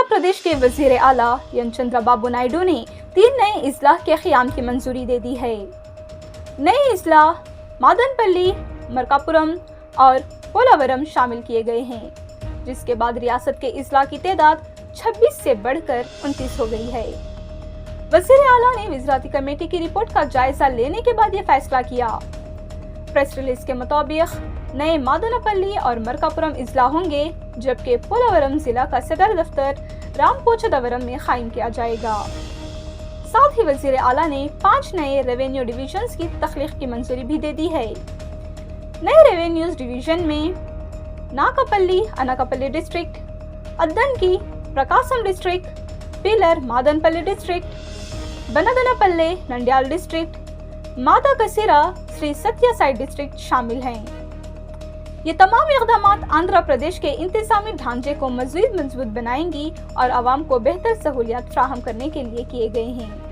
आंध्र प्रदेश के वजीर आला एन चंद्रबाबू नायडू ने 3 नए इजलाह के क़याम की मंजूरी दे दी है। नए इजलाह मादनपल्ली, मरकापुरम और पोलावरम शामिल किए गए हैं, जिसके बाद रियासत के इजलाह की तादाद 26 से बढ़कर 29 हो गई है। वजीर आला ने वज़राती कमेटी की रिपोर्ट का जायजा लेने के बाद ये फैसला किया। प्रेस रिलीज के मुताबिक नए मादनपल्ली और मरकापुरम इजला होंगे, जबकि पोलावरम जिला का सदर दफ्तर रामपोचदवरम में कायम किया जाएगा। साथ ही वजीर आला ने 5 नए रेवेन्यू डिविजन्स की तख्लीक की मंजूरी भी दे दी है। नए रेवेन्यू डिवीजन में नाकापल्ली अनाकापल्ली डिस्ट्रिक्ट, अद्दनकी प्रकाशम डिस्ट्रिक्ट, पिलर मादनपल्ली डिस्ट्रिक्ट, बनदनपल्ले नंड्याल डिस्ट्रिक्ट, माता कसीरा श्री सत्या साई डिस्ट्रिक्ट शामिल हैं। ये तमाम इक़दाम आंध्र प्रदेश के इंतज़ामी ढांचे को मज़ीद मजबूत बनाएंगी और आवाम को बेहतर सहूलियत फ़राहम करने के लिए किए गए हैं।